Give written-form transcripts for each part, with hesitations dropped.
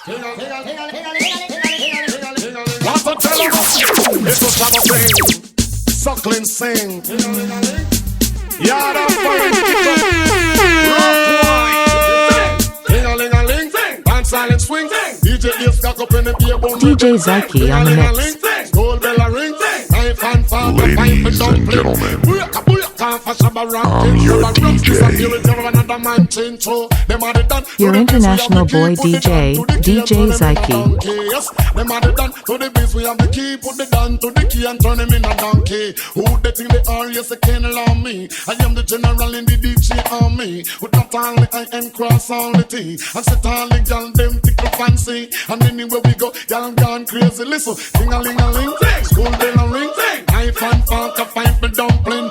What to tell you? It was some thing. Suckling sing. Yeah, that's fine. Ling-a-ling-a-ling. Dance silent swing. DJ is stuck up in the beer boom. DJ Zyke on the mix. Gold bell a ring. Knife and fork. Ladies and gentlemen, I'm your DJ. Your international boy DJ, DJ Zyke. Them are the done to the biz, we have the key. Put the down to the key and turn him in a donkey. Who they think they are? Yes, they can't allow me. I am the general in the DJ army. With not only I am cross all the T. And set all the gal them tickle fancy. And anywhere we go, y'all gone crazy. Listen, ding-a-ling-a-ling, school bell a ring. Knife and fork, a pipe and dumpling.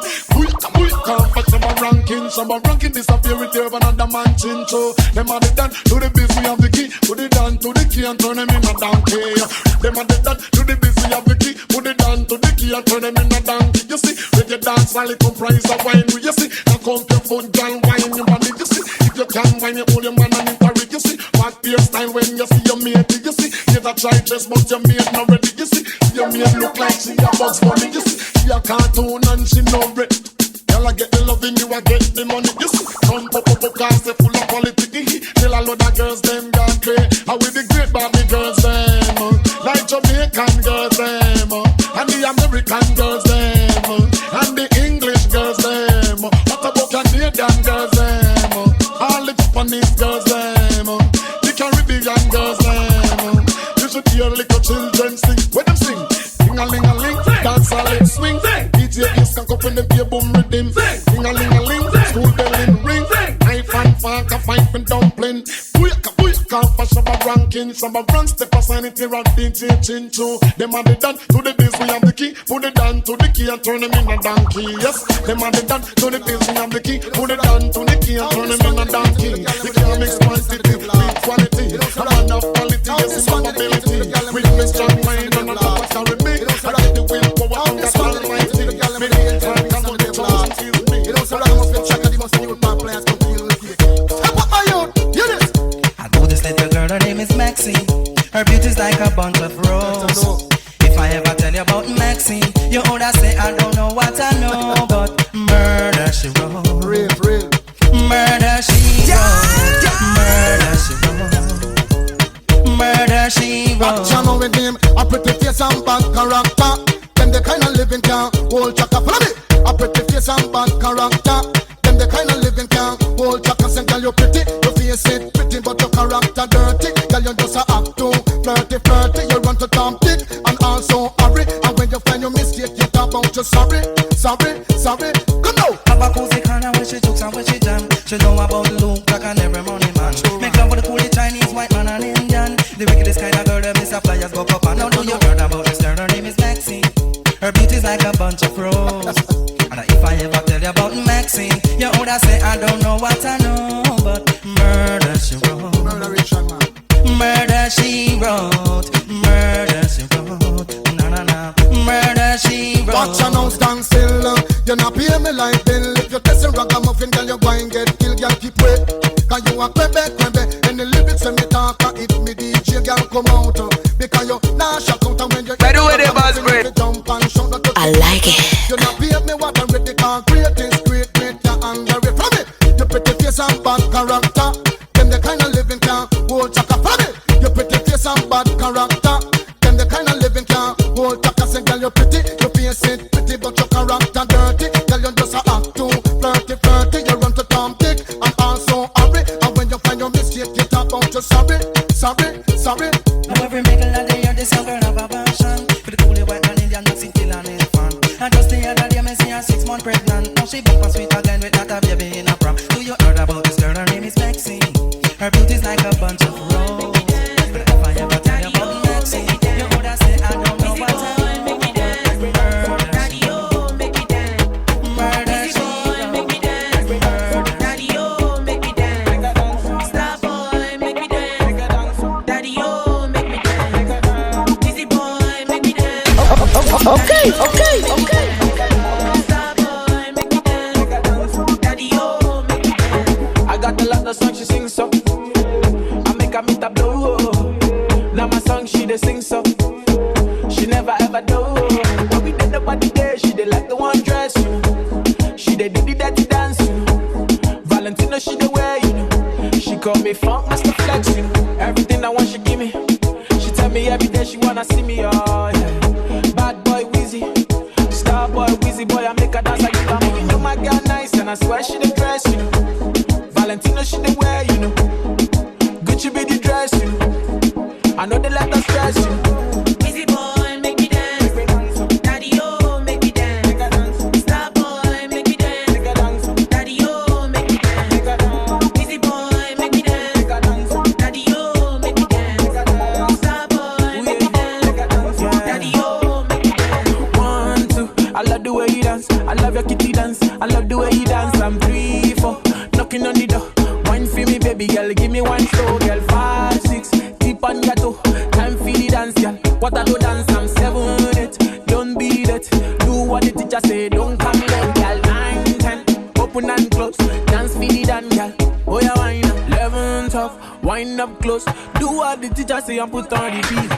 Shabba ranking disappear with your another man chincho. Them are the done to the biz, we have the key. Put it down to the key and turn them in a donkey. Them are the done to the biz, we have the key. Put it down to the key and turn them in a donkey. You see, with your dance while it comprise of wine. You see, now come your foot, girl, wine your body. You see, if you can wine, you hold your man and interrupt. You see, what your style when you see your mate. You see, you a try dress, but your mate not ready. You see, your mate look like she a Bugs Bunny. You see, she a cartoon and she no bread. I get the loving, you I get the money. You see, come pop cars, they full of quality. Tell a lot of girls, them gone crazy. How we the great Barbie girls, them like Jamaican girls, them and the American girls, them and the English girls, them. What about Canadian girls, them all the Japanese girls, them the Caribbean girls, them. You should hear little children sing. When them sing, ding-a-ling-a-ling, dance a leg swing. DJ is can up in the beer boom rhythm. Ding-a-ling-a-ling, school bell in ring. Knife and fork, a pipe and dumpling. Booyaka, for Shabba ranking. Shabba run, step a sanity rock, DJ Chincho. Them are the done to the biz, we have the key. Put it down to the key and turn them in a donkey. Yes, them are the done to the biz, we have the key. Put it down to the key and turn them in a donkey. We can't mix quantity with quality. A man of quality, yes, it's ability. With me strong mind and a top of carry me. I get the willpower and that's almighty. I know this little girl, her name is Maxine. Her beauty's like a bunch of roses. If I ever tell you about Maxine, you would say I don't know what I know, but murder she wrote. Real. Murder she wrote. Murder she wrote. Murder she wrote. Channel with him, a pretty face and bad character. Them the kind of living can hold chaka. Follow me. A pretty face and bad character. Them the kind of living can hold chaka. Say girl you pretty, your face it pretty, but your character dirty. Girl you just a act too flirty. You run to Tom Dick and also hurry. And when you find your mistake, you talk about you sorry. Come now. Have a cozy corner where she jokes and where she jam. She know about Luke like an every morning man. Make love with the coolest Chinese, white man and Indian. The wickedest kind of girl that Mr. Flyers go up and now do you heard about this girl? Her name is Maxine. Her beauty's like a bunch of roses. And if I ever tell you about Maxine, you would say I don't know what I know, but murder she wrote. Murder she wrote. Murder she wrote. Na. Murder she wrote. Watch her now stand still. You not pay me like bill. If you test a ragamuffin, girl, you go and get killed. Girl, keep wait. Cause you a crebe. And the lyrics when me talk, if me DJ, girl, come out. Because you nah shock out and when you by the way, they buzz bread. I like it. You not pay me what I'm ready. Cause great is great. You're under it from it. You pretty face and bad character. Them the kind of living can hold chaka from it. You pretty face and bad character. Them the kind of living can hold chaka. Say girl you pretty, you face it pretty, but your character dirty. Girl you just a act too flirty. You run to Tom Dick and also hurry. And when you find your mistake, you talk about you sorry. Now every middle of the year, this young girl have a passion for the coolie white man Indian, not still an infant. And just the other day, me see her 6 months pregnant. Now she bump and sweet again with not a baby in a prom. Do you heard about this girl? Her name is Maxine. Her beauty's like a bunch of roses. But if I ever tell you about Maxine, you would say I don't know what I know. Okay. I got a lot of songs she sings so I make her meet a blow. dey sing so. She never ever do. When we did nobody there, she did like the one dress, you know. She did the dirty dance, you know. Valentino she dey wear, you know. She call me Funk Master Flex, you know. Everything I want she give me. She tell me every day she wanna see me, oh yeah. Bad boy Weezy, star boy Weezy boy, I make her dance like you. You know my girl nice and I swear she the dress, you know. Valentino she dey wear, you know. Gucci be the dress, you know. I know they let us stress, you know. Weezy boy, make me dance. Daddy, oh, make me dance. Star boy, make me dance. Daddy, oh, make me dance. Weezy boy, make me dance. Daddy, oh, make me dance. Star boy, make me dance. Daddy, oh, make me dance. 1, 2, I love the way you dance. I love your kitty dance. I love the way you dance. I'm 3, 4, knocking on the door. Wine for me, baby girl, give me one show, girl. 5, 6, keep on your toe. Time for the dance, girl. What I do dance, I'm 7, 8. Don't beat it. Do what the teacher say, don't come late, girl. 9, 10, open and close. Dance for the dance, girl. Oh yeah, wine up. 11, 12, wind up close. Do what the teacher say and put on the beat.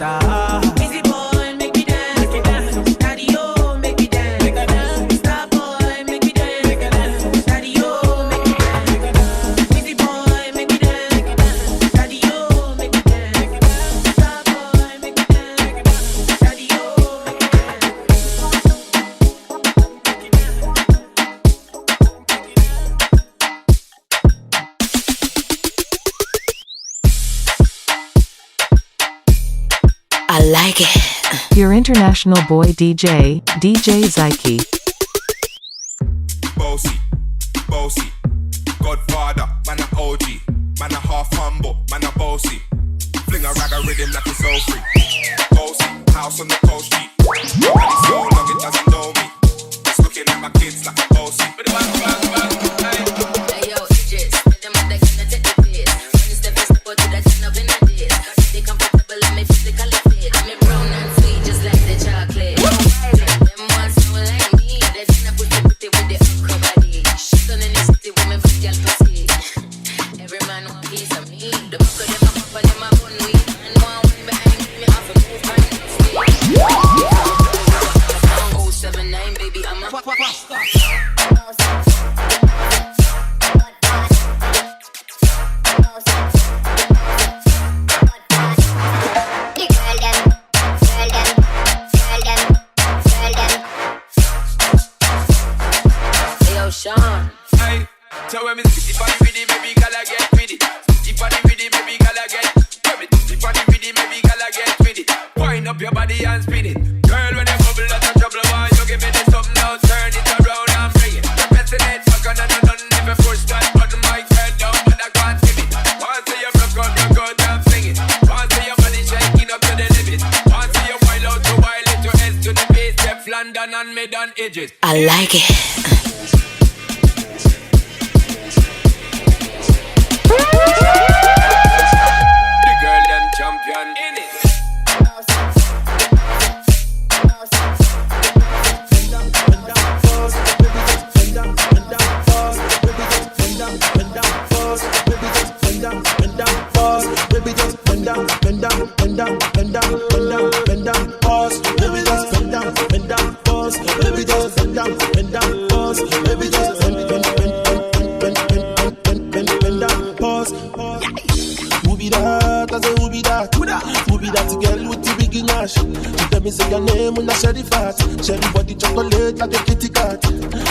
Weezy boy, make me dance. Daddy, oh, make me dance. Star boy, make me dance. Daddy, oh, make me dance. Weezy boy, make me dance. Daddy, oh, make me dance. Star boy, make me dance. Daddy, oh, make me I like it. Your international boy DJ, DJ Zyke. Bossy, bossy, Godfather, man a OG, man a half humble, man a bossy. Fling a rag a rhythm like it's all free. Bossy, house on the coast street. Nobody so long it doesn't know me. It's looking at my kids like a bossy. Hey yo, Idris, them up they gonna take the piss. When it's the best to that turn up in a dish. They comfortable and me physically fit. I'm brown and sweet just like the chocolate. Them ones know like me. They gonna put it with the upper body. Shit on in the city with me big girl pussy. Every man want a piece of me. The back of them up and them a bun weed. And one way behind me off a move my next day. 079 baby, I'm a Sean. Hey, so when me sticky funny with it, maybe gala get with it. Sticky funny with it, maybe gala get. When me sticky funny with it, maybe gala get with it. Wind up your body and spin it. Girl, when you bubble, that's a trouble. Why you give me this something now? Turn it around and bring it. You're pressing it, fuck on and on. Never push that button, my head down, but I can't give it. Once you rock out, and fling it. Once your body shaking up to the limit. Once you wild out to wild it, your head to the base, left London and mid on edges. I like it. The girl them champion in it. Say your name when I share the fat. Share the body chocolate like a kitty cat.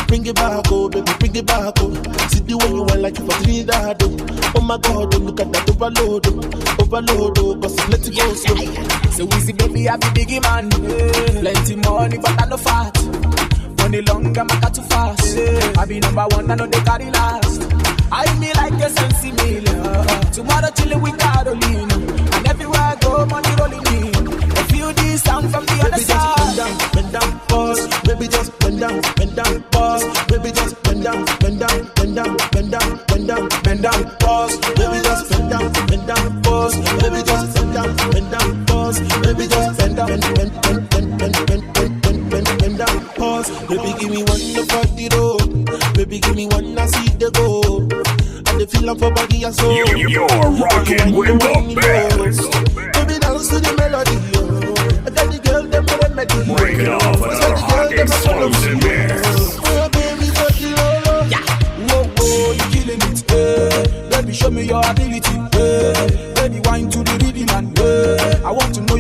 Bring it back, oh baby, bring it back, oh. See the way you want like you for Trinidad, oh. Oh my God, oh, look at that overload, oh. Overload, oh, cause let it go slow. So we see baby, I be biggie man. Plenty money, but I no fat. Money long, I'm not too fast. I be number one, I know they carry last. I me like a sensi meal. Tomorrow chillin' with Carolina. And everywhere I go, money rolling in. I feel this sound from the other side. Bend down, pause. Baby, just bend down, pause. Baby, just bend down, pause. Baby, just bend down, pause. Baby, just bend down, pause. Baby, just bend down, pause. Baby, give me one to fuck the road. Baby, give me one, I see the go. And the feel of her body and soul. You're rocking with the best. Baby, dance to the melody,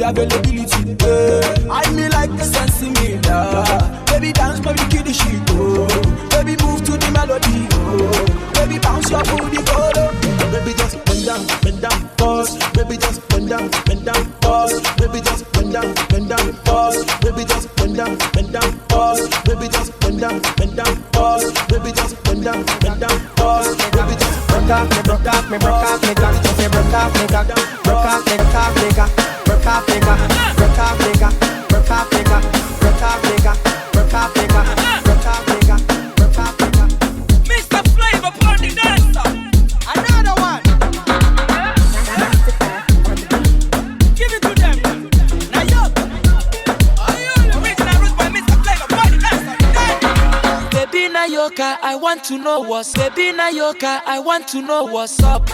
availability. I me like the sense in me, baby dance, baby kill the shit, oh. Baby move to the melody, oh. Baby bounce your booty, go. Baby just bend down, pause. Baby just bend down, pause. Baby just bend down, pause. Baby just bend down, pause. Baby just bend down, pause. Baby just bend down, pause. Baby just broke off me cock, just say broke off me cock, broke off me cock, broke off me cock, broke off me cock, broke off me cock, broke off me cock, broke off me cock, broke off me cock, broke off me cock. Mr. Flavor Party Dancer, another one. Give it to them. Now yo, original roots by Mr. Flavor Party Dancer. Baby Nayoka, I want to know what's. Baby Nayoka, I want to know what's up.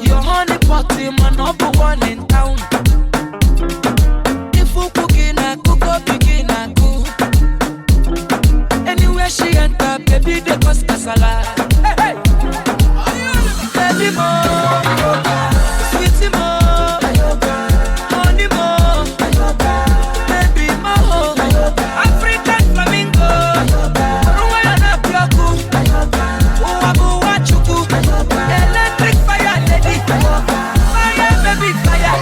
Your honey pot is my number one in town. If you cooking, I cook up, begin I cook. Anywhere she enter, baby, they cause casala. Hey, hey. Baby mo, sweetie mo, honey mo, baby mo, African flamingo, Rwanda pyoku, Uwabu wachuku, electric fire lady, fire baby fire,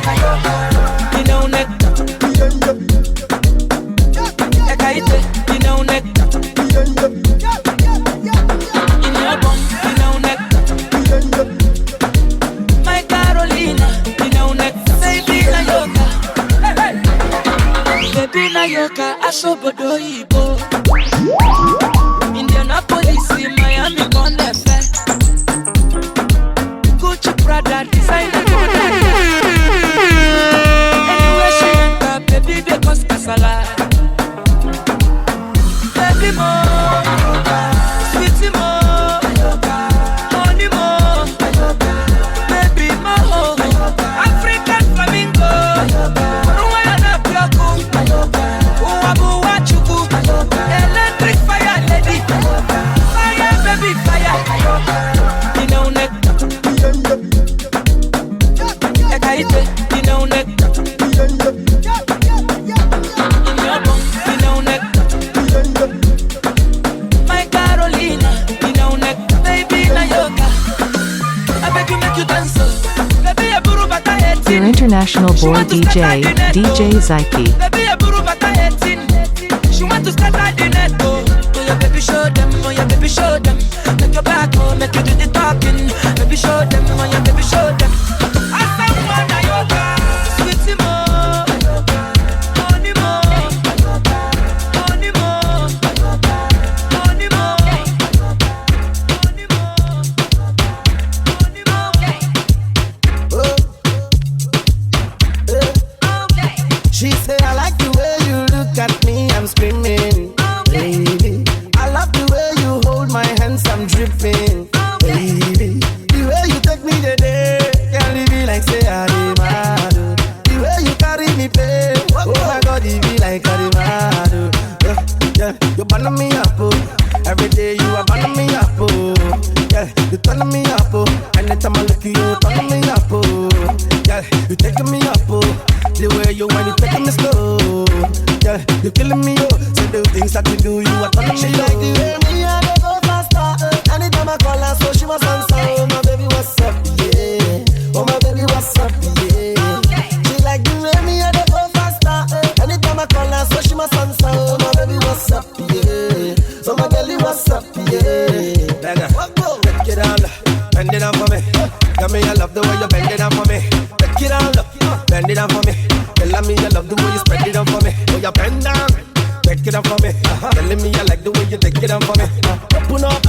you know neck, ekaite, you know neck, in your bum, you know neck, my Carolina, you know neck, baby Nayoka, baby Nayoka, asobodo ibo, Indianapolis, Miami, Connefe, Gucci, Prada, designer, anywhere she enter, baby, they cause casala. Baby mo, sweetie mo, honey mo, baby mo, African flamingo, Rwanda pyoku, Uwabu wachuku, electric fire lady, fire baby fire, you know neck, ekaite, you know neck, in your bum, you know neck. My Carolina, you know neck, baby Nayoka. I beg you make you dance, baby a buru bata 18. Your international boy DJ, DJ Zyke. Baby a buru bata 18. She want to start at the net, oh. Oh yeah, baby show them, oh yeah, baby show them. Make your back, oh, make you do the talking. Baby show them, oh yeah, baby show them. I said one Nayoka, sweetie mo, honey mo, honey mo. She say I like the way you look at me, I'm screaming, baby. I love the way you hold my hands, I'm dripping, baby. The way you take me today, can't leave me like say I did mad. The way you carry me, pay, oh my God, it be like I did mad. Yeah, you burn me up, oh. Every day you are burning me up, oh. Yeah, you turn me up, oh. Anytime I look at you, turn me up, oh. Yeah, you taking me up, oh. The way you when you taking me slow. Yeah, you killing me, oh. So the things that you do, you are turning me like the way me and they go faster. Anytime I call her, so she must answer. Oh my baby, what's up, yeah. Oh my baby, what's up, yeah. She like the way me and they go faster. Anytime I call her, so she must answer. Oh my baby, what's up, yeah. So my girlie, what's up, yeah. Take it all, bend it down for me. Tell me you love the way you bend it down for me. Take it all, bend it down for me. Tell me you love the way you spread it down for me. Oh, you bend down, take it down for me. Telling me you like the way you take it down for me. Open up,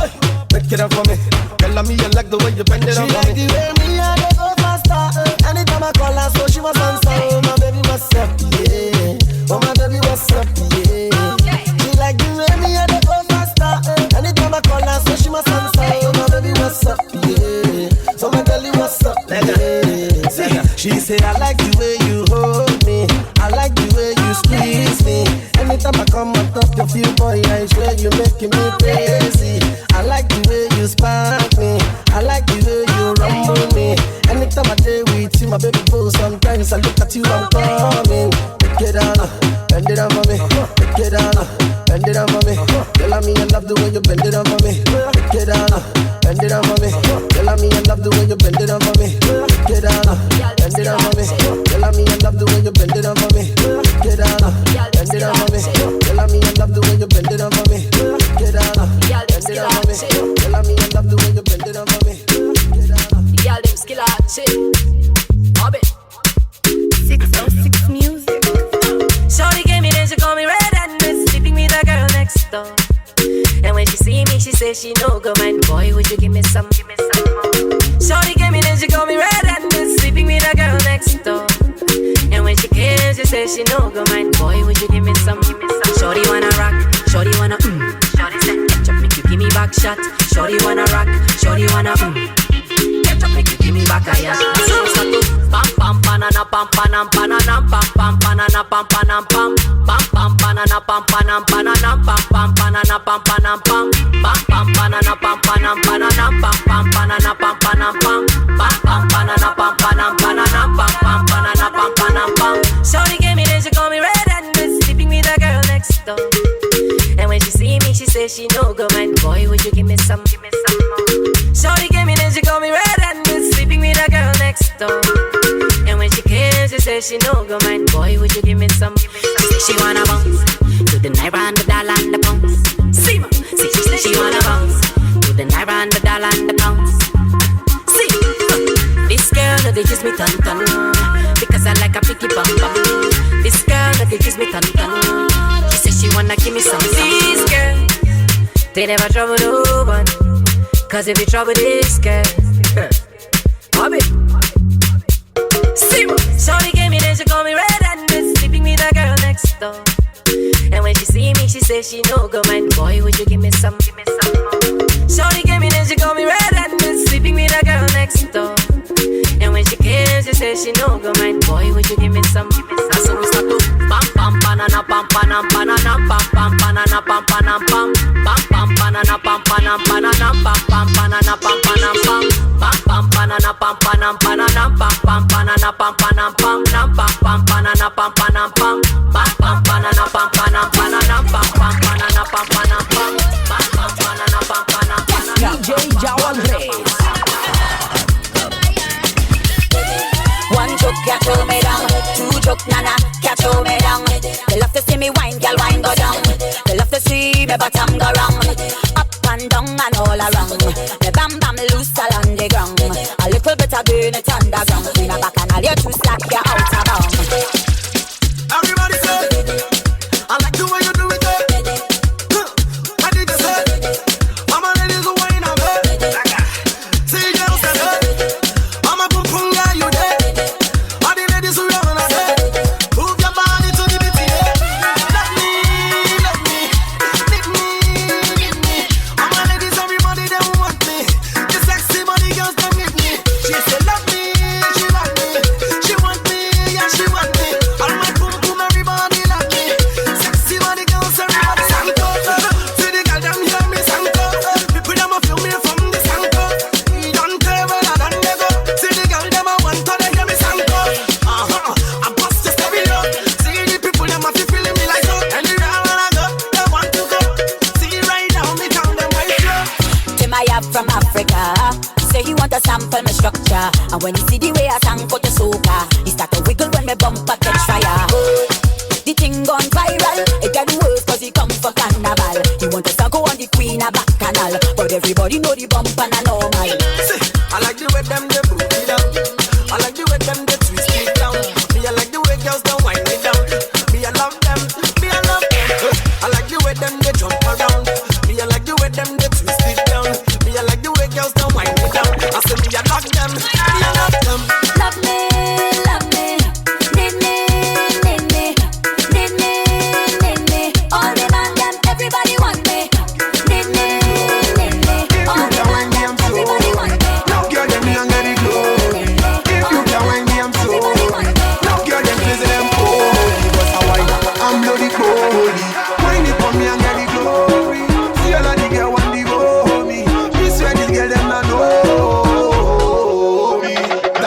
take it down for me. Tell me you like the way you bend it down for me. She like the way me and they go faster. Anytime I call her, so she must answer. Oh my baby, what's up, yeah. Oh my baby, what's up, yeah. She like the way me and they go faster. Anytime I call her, so she must answer. Oh my baby, what's up, yeah. So my girlie, what's up, yeah. She say I like the way you hold me. I like the way you squeeze me. Anytime I come on top of you, boy, I swear you're making me crazy. I like the way you spark me. I like the way you rumble me. Anytime I day with you, my baby boo. Sometimes I look at you, I'm coming. Get down, bend it down for me. Get down, bend it down for me. Tell me I love the way you bend it down for me. Get down, bend it down for me. Tell me I love the way you bend it down for me. Get down, bend it down for me. Tell me I love the way you bend it down for me. Get down, bend it down for me. Tell me I love the way you bend it down for me. Get down, bend it down for me. Tell me I love the way you bend it down for me. Get down. The girl them skill out shit. Bob it. 606 music. Shorty gave me then she call me red-handed, sleeping with the girl next door. And when she see me, she say she no go mind. Boy, would you give me some more? Shorty gave me then she call me red-handed, sleeping with the girl next door. And when she came, she say she no go mind. Boy, would you give me some? Shorty wanna rock, shorty wanna Shorty said, catch up, make you give me back shot. Shorty wanna rock, shorty wanna catch up, make you give me back a yacht. So start to pam pam banana pam panam pananam pam pam banana pam panam pam pam pam banana pam panam pananam pam pam banana pam panam pam pam pam banana pam panam pananam pam pam banana pam panam pam pam pam banana pam panam pananam pam pam banana pam panam pam. Shorty gave me then she call me red-handed, sleeping with a girl next door. And when she see me, she say she no go mind. Boy, would you give me some more? Shorty gave me then she call me red-handed, sleeping with a girl next door. And when she came, she say she no go mind. Boy, would you give me some? She say she wanna bounce to the naira and the dollar and the pounds. See ma, see she say she wanna bounce to the naira and the dollar and the pounds. See, this girl no they kiss me ton ton because I like a picky bum bum. This girl no they kiss me ton ton. She say she wanna give me some. These girls, they never trouble no one. Cause if you trouble this girl, Bobby. See what? Shorty gave me then she call me red-handed, sleeping with a girl next door. And when she see me, she say she no go mind. Boy, would you give me some more? Shorty gave me then she call me red-handed, sleeping with a girl next door. And when she came, she say she no go mind. Boy, would you give me some? So we start to pam pam banana pam panam pananam pam pam banana pam panam pam pam pam banana pam panam pananam pam pam banana pam panam pam pam pam banana pam panam pananam pam pam banana pam panam pam nam pam pam banana pam panam pam pam pam banana pam panam pananam pam pam banana pam panam pam pam pam banana pam panam panam. DJ Jawal Race. One joke, can't hold me down. Two joke, nana, can't hold me down. They love to see me wine, girl, wine go down. They love to see me bottom go round. Up and down and all around. Me bam bam loose along the ground. A little bit of burn it underground. In a back and all you two slack, you're out of bounds. Everybody say, I like the way you do it. What did you say? I'm a ladies who wine on me. See girls say, I'm a boom boom guy, you there. All the ladies who run on there. Move your body to the beat, yeah. Let me. All my ladies, everybody, they want me. The sexy body girls, they need me. She say love me, she want me. She want me, yeah, she want me. All my boom boom, everybody love me. Sexy body girls, everybody sang to. See the girl, them hear me sang to. People, them a feel me from the sang to. Don't tell where I done they go. See the girl, them a want to, they hear me sang to. I bust the stereo. See the people, them a feel feeling me like so. Anywhere I wanna go, they want to go. See right now, me count them right slow. Tim I have from Africa. Say he want to sample my structure. And when he see the way I sang for the soca, he start to wiggle when my bumper catch fire. The thing gone viral. It get worse cause he come for carnival. He want to go on the Queen of Back Canal. But everybody know the bumper na normal. See, I like the way them they boot it down. I like the way them they twist it down. Me I like the way girls don't wind it down. Me I love them, me I love them. I like the way them they jump around. Me I like the way them they twist it down. Me I like the way girls don't wind it down. I say me I love them, me I love them. Love me, love me. Need me, need me. Need me, need me. All the man them, everybody want me. Need me, need me. All the man them, everybody want me. Now girl them young and it glow. If you can wind me, I'm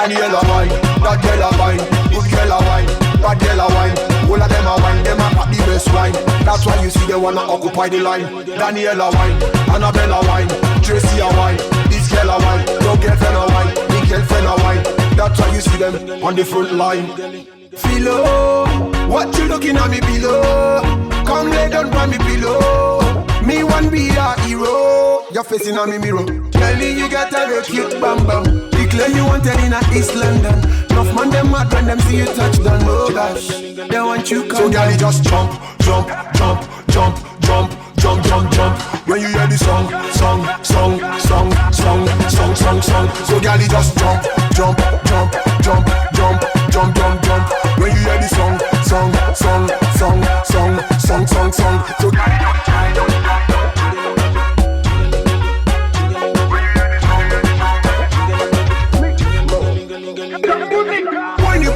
Daniela wine, that girl a wine, good girl a wine, bad girl a wine. All of them a wine, them a pack the best wine. That's why you see they wanna occupy the line. Daniela wine, Annabella wine, Tracy a wine, this girl a wine, your girlfriend a wine, the girlfriend a wine. That's why you see them on the front line. Philo, what you looking at me below? Come lay down on me pillow. Me want be a hero. You're facing on me mirror. Kelly, you got a real cute bam bam. Declare you wanted in a East London. Enough man them mad when them see you touch down. Oh gosh, they want you come. So girl, just jump, jump, jump, jump, jump, jump, jump, jump. When you hear the song, song, song, song, song, song, song, song. So girl, just jump, jump, jump, jump, jump, jump, jump, jump. When you hear the song, song, song, song, song, song, song, song. So girl, just jump.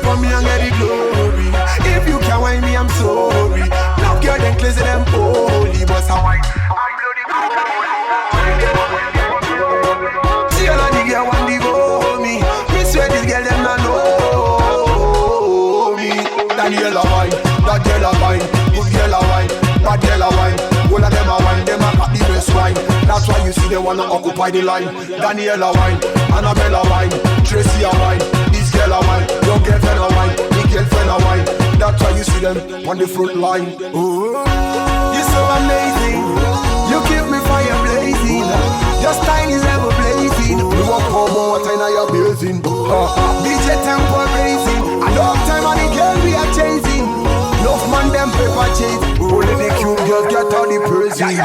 For me and get the glory. If you can't wine me, I'm sorry. Now girl them crazy, them holy. But I wine, I'm bloody. See all of the girl want to go me. Me swear this girl them not know me. Daniela wine, that girl a wine, good girl a wine, bad girl a wine. All of them a wine, them a pack the best wine. That's why you see they wanna occupy the line. Daniela wine, Annabella wine, Tracy a wine, this girl a wine, your girlfriend a wine, the girlfriend a wine. That's why you see them on the front line. Ooh, you're so amazing. You keep me fire blazing. Your style is ever blazing. You walk for more time now you're blazing. DJ tempo raising. A long time on the girl we are chasing. Love man them paper chase. Only the cute girls get all the praising.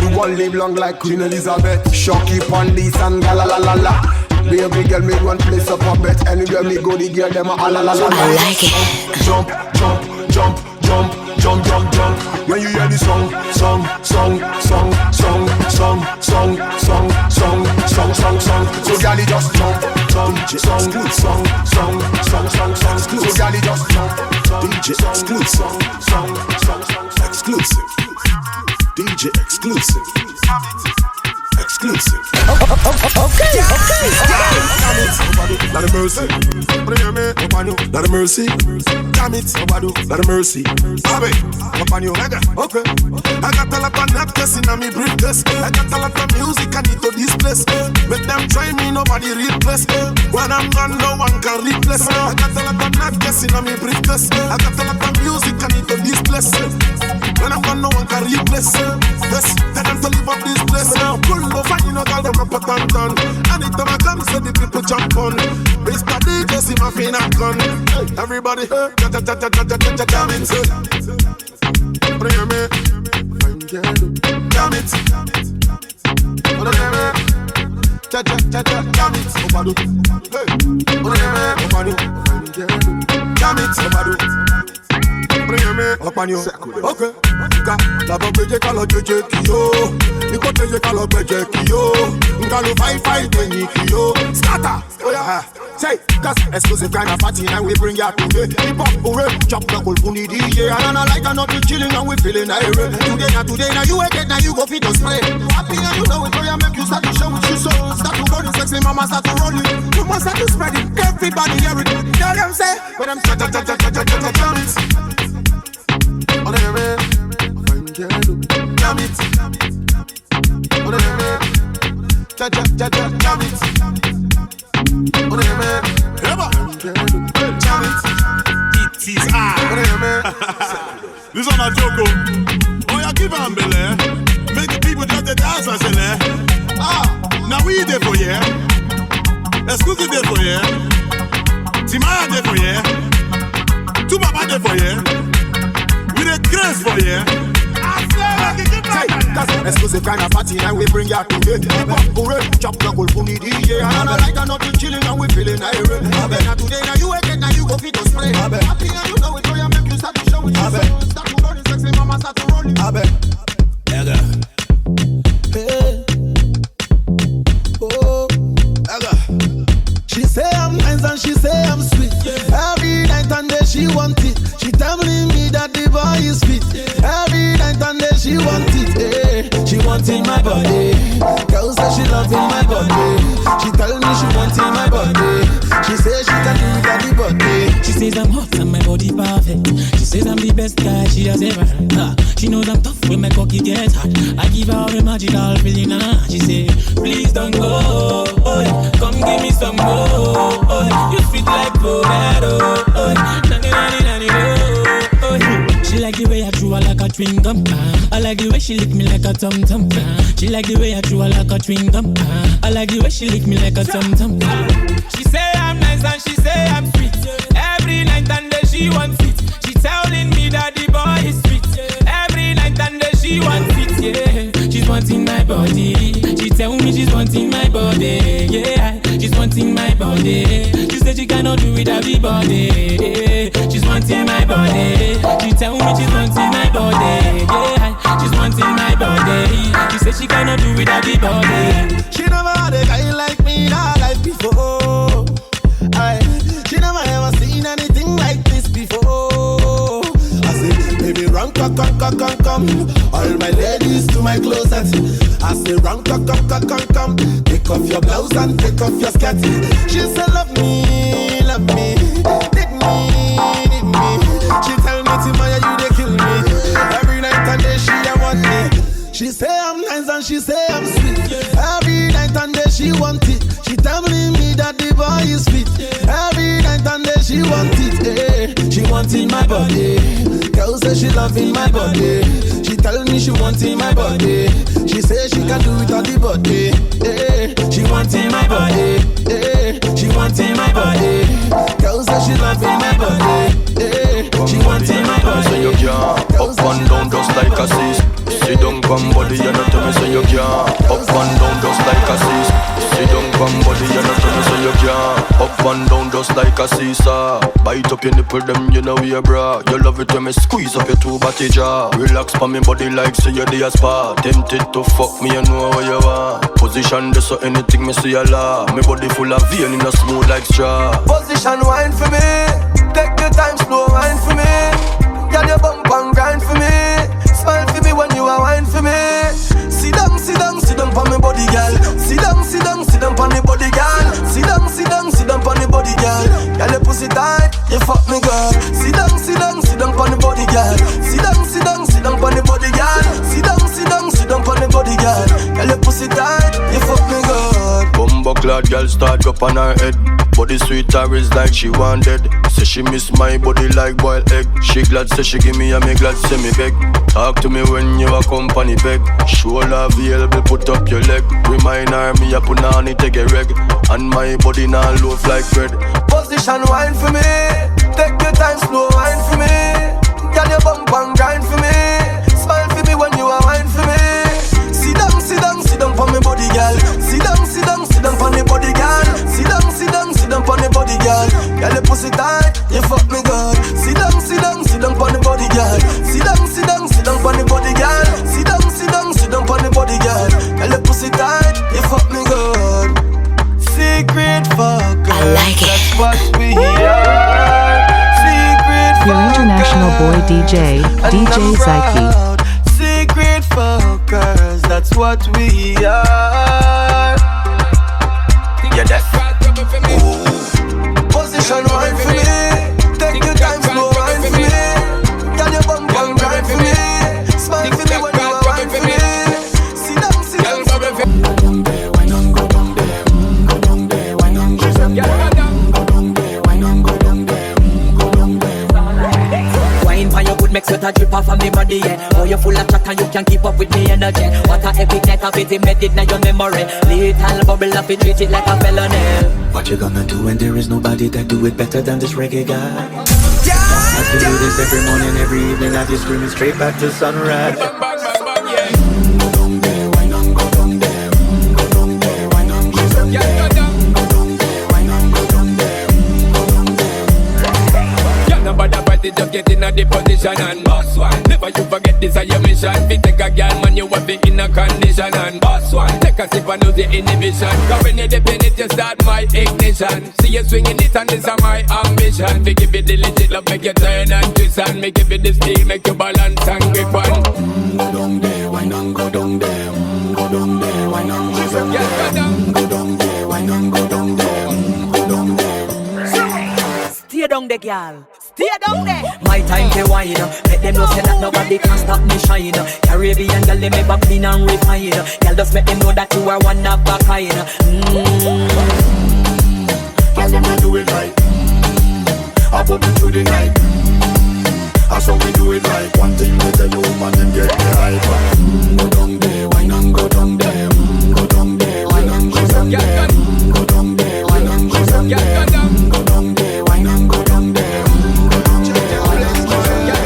You won't live long like Queen Elizabeth. Shocky Pandis and la la la la. Baby girl, me one place up a bet. Anywhere me go, the girl them a la la la. I like it. Jump, jump, jump, jump, jump, jump, jump. When you hear the song, song, song, song, song, song, song, song, song, song, song, song. So girl, just jump, jump, song, song, song, song, song, song. So girl, just jump, DJ exclusive, song, song, song, song, exclusive. DJ exclusive. Exclusive. Okay. Not a mercy. Not a mercy. Damn it. Not a mercy. Abe. Okay. I got a lot of napkins in my briefcase. I got a lot of music I need to displace. Make them try me, nobody replace. When I'm gone, no one can replace. I got a lot of napkins in my briefcase. I got a lot of music I need to displace. When I'm gone, no one can replace. Yes, tell them to leave up this place. Pull over, you know, girl, them up a tan. Anytime I come, say the people jump on. Mr. DJ, see my fin and gun. Everybody, jam it. Bring me, jam it. Jam it. Jam it. Bring me up on you. Okay. La bombe kalo jeje kiyo. Niko teje kalo beje kiyo. Ngalo fight ni kiyo. Scatter. Oh yeah. Say, cause exclusive kind of party and we bring ya today. Hip hop hooray, chop the whole funny DJ. And I like and not be chilling and we feeling irate. Today now you again now you go fit to spray. You happy and you know it, boy, I make you start to show with you so. Start to run it, sexy mama start to run it. You must start to spread it, everybody hear it. Tell them say, but I'm jam it. On the way, jam it. On the way, jam it. On the way, jam it. It is I. This one a joke. Oh, you give them belly. Make the people just the dance and say, now we there for you. Exclusive there for you. Timaya there for you. Two Baba there for you. The grace for you. That's exclusive kind of party and we bring ya today. Hip hop hooray, chop the whole funny DJ. And I like and not chilling and we feeling irate. Now today now you again now you go fit to spray. Happy and you know it, so you make you start to show it. Start to run it, sexy mama start to run it. She say I'm nice and she say I'm sweet. Every night and day she want it. She telling me that the boy is fit. Every night and day she want it. She want in my body. Girl say she loving my body. She tell me she want in my body. She says she can do it at the body. She says I'm hot and my body perfect. She says I'm the best guy she has ever had. She knows I'm tough when my cocky gets hot. I give her a magical feeling. She say, please don't go. Oh, come give me some more. Oh, you sweet like potato. Oh, she like the way I chew her like a chewing gum. I like the way she lick me like a tum tum. She like the way I chew her like a chewing gum. I like the way she lick me like a tum tum. She say I'm nice and she say I'm sweet. Every night and day she wants it. She telling me that the boy is sweet. Every night and day she wants it. Yeah, she's wanting my body. She tell me she's wanting my body. Yeah, she's wanting my body. She said she cannot do it everybody. She's wanting my body. She tell me she's wanting my body. Yeah, she's wanting my body. She said she cannot do it everybody. She never had a guy like me in her life before. She never ever seen anything like this before. I say, baby, run, come. All my ladies to my closet. I say, run, come. Take off your blouse and take off your skirt. She said, love me, dig me. She tell me, Timaya, you they kill me. Every night and day she a want me. She say I'm nice and she say I'm sweet. Every night and day she want it. She telling me that the boy is fit. Every night and day she want it. She wanting my body. Girl say she loving my body. She tell me she wanting my body. She say she can do it on the body. She wanting my body. She wanting my body. Girl say she loving my body. She wanting my body. So you can't up and down just like a sis. Sit down come body, you not tell me so you can't up and down just like a sis. Sit down come body, you not tell me so you can't up and down just like a seesaw. Bite up your nipple, them you know we a bra. You love it when me squeeze up your two body jaw. Relax pa me body like say you're the spa. Tempted to fuck me, you know what you want. Position this so anything me see a law. Me body full of vein in a smooth like straw. Position wine for me. Take your time, slow wine for me. Girl, you bump and grind for me. Smile for me when you are wine for me. Sit down for me body, girl. Sit down for me body, girl. Sit down for me body, girl. Girl, you pussy tight, you fuck me, girl. Sit down for me body, girl. Sit down for me body, girl. Sit down for me body, girl. Girl, you pussy tight, you fuck me, girl. Bumbo clad girl start up on her head. Body sweet her is like she wanted. Say she miss my body like boiled egg. She glad say she give me and me glad say me beg. Talk to me when you a company beg. Shoulder available, put up your leg. Remind her me a put on it take a reg. And my body now loaf like bread. Position wine for me. Take your time, slow wine for me. Girl, you bump and grind for me. Smile for me when you are wine for me. Sit down for me body, girl. Sit down for me body, girl. Sit down for me body, girl. Girl, you pussy tight, you fuck me, girl. Sit down for me body, girl. Sit down for me body, girl. Sit down for me body, girl. Girl, you pussy tight, you fuck me, girl. Secret fucker, I like it. That's what we are. Secret fucker. Your international boy DJ, DJ Zyke. Secret fuckers, that's what we are. Yeah, that's position wine for me. Take your time, slow wine for me. Girl, you bump and grind for me. Smile for me when you are wine for me. Sit down. Go down there, why not go down there? Go down there, why not go down there? Go down there, why not go down there? Go down there. Wine for your good, make sweat a drip off of me body, yeah. Oh, you full of chat and you can't keep up with me energy. What a epic night of it embedded in your memory. Little bubble of it, treat it like a felony. What you gonna do when there is nobody that do it better than this reggae guy? I have to do this every morning, every evening. I just screaming straight back to sunrise. Go down there, why not go down there? Go down there, why not go down there? Go down there, why not go down there? Go down there. Y'all know about the party, just get in a the position and boss one. Never you forget this is your mission. Fi take a girl, man, you have it in a condition and boss one. Take a sip and lose the inhibition. Cause when you dip in it, you start my ignition. See you swinging it and this is my ambition. Me give it the legit love, make you turn and twist and me give it the steel, make you balance and grip on. Go down there, why not go down there? Go down there, why not go down there? Go down there, why not go down there? Go down there. down the girl. Stay down there. My time to wine. Let them know say that nobody can stop me shine. Caribbean girl, they make up clean and refine. Girl, just make them know that you are one of a kind. Girl, them a do it right. I put it through the night. That's how we do it right. One thing we tell you, man, them get the hype. Go down there, wine and go down there. Go down there, wine and go down there. Go down there, wine and go down there. Go down there, wine and go down there. Go down there, wine and go down there.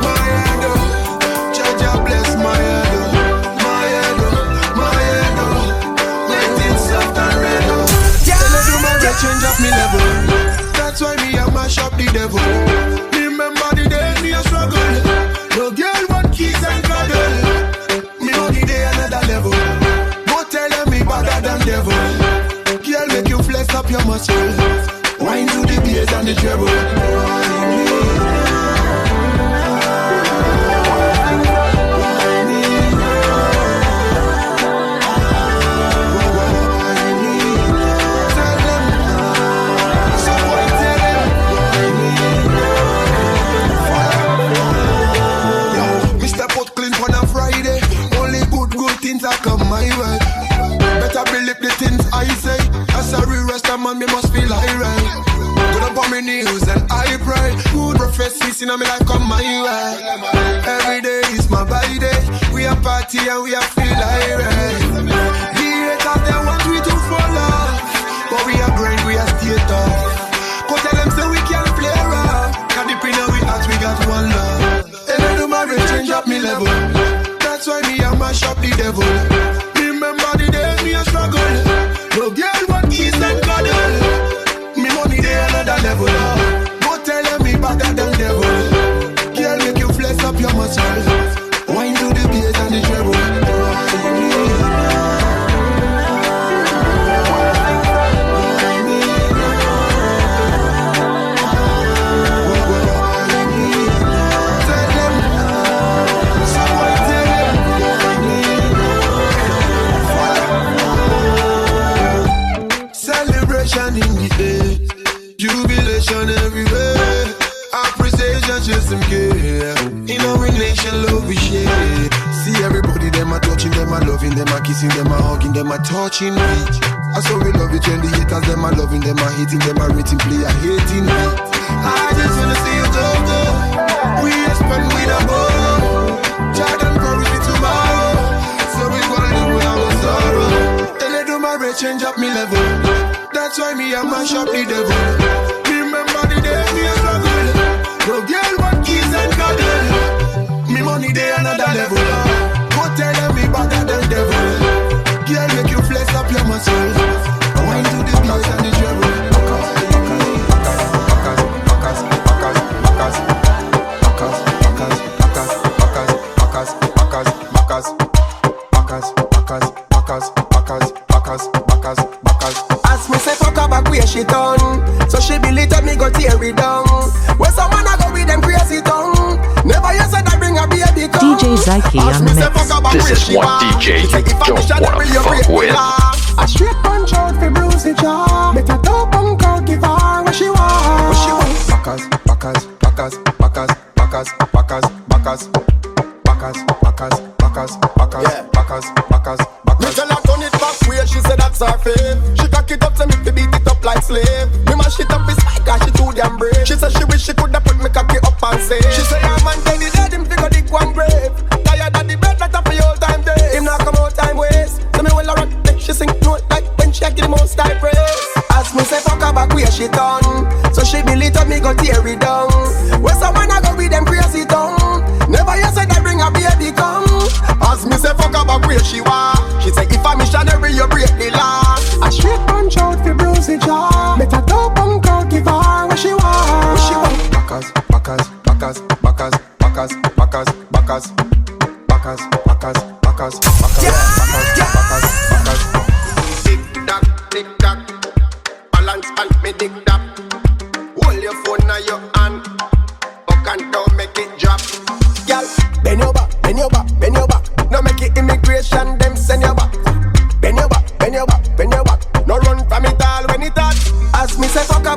My head, Jaja bless my head, my head, my head. Let it soft and red. Tell me do my get change up me level. That's why me a mash up the devil. Remember the day me a struggle. No girl want keys and cuddle. Me only day another level. Go tell them me better than devil. Girl make you flex up your muscle. Wine to the bass and the treble. Come my way. Better believe the things I say. As a real rest man, me must feel alright. Good up on my knees and I pray. Good prophecies in my life come my way. Every day is my body day. We are party and we are feel alright. The haters they want we to fall off, but we are grind, we are stay tough. Go tell them say we can't play rough. Cause deep in our hearts we got one love. And I do my change up me level. That's why me a mash up the devil. Remember the day me a struggle. No girl want keys and cuddle. Me money they another level. Go tell them me better than devil. Girl make you flex up your muscles. Wine to the bass and the treble. In the air, jubilation everywhere, appreciation, just some care. In our nation, love we share. See everybody, them are touching, them are loving, them are kissing, them are hugging, them are touching me. I saw we love it when the haters, them are loving, them are hating, them are rating, play, are hating me. I just wanna see you go, go. We expect with a bow. Jordan promise me tomorrow, so we gonna live with our sorrow. Tell you do my rate, change up me level. That's why me a mash up the devil. Remember the day me a struggle. No girl want keys and cuddle. Me money they another level. Go tell them me better than devil. Girl make you flex up your muscles. Wine to the bass and the treble. As me say fuck her back where she done, so she believe that me go tear it down. Where some man a go with them crazy tongue. Never you said I bring a baby come. DJ Zyke on the mix. This is one DJ you don't wanna fuck with. A straight punch out for bruisey jaw. Make a dope punk out, give her what she want. What she want? Backers, backers, backers, backers, backers, backers, backers, backers, backers, backers, backers, backers, backers. Me tell her turn it back where she said that's her fave. She cock it up to me to beat it up like slave. Me mash it up his mic cause she too damn brave. She said she wish she coulda put me cocky up and say. She say her man tell the dead him figure dig one grave. Tired of the bed that for your time day. Him not come out time waste. So me well a rock she sing note like when she give the most time praise. As me say fuck her back where she done, so she believe that me go tear it down. Where some man a go with them crazy tongue. Never you said I bring a baby come. As me say fuck her back where she want. She say if I'm missionary you break the law. A straight punch out for bruisey jaw. Make a dope punk out, give her what she want. What she want? Backers, backers, backers, backers, backers, backers, backers, backers, backers, backers, backers, backers. Tick tock, tick tock. Balance and me tick tock. Hold your phone in your hand. Up and down, make it drop. Girl, bend your back, bend your back, bend your back. No make it immigration, them send your back. Bend your back, bend your back, bend your back. No run from it all when it hot. As me say fuck her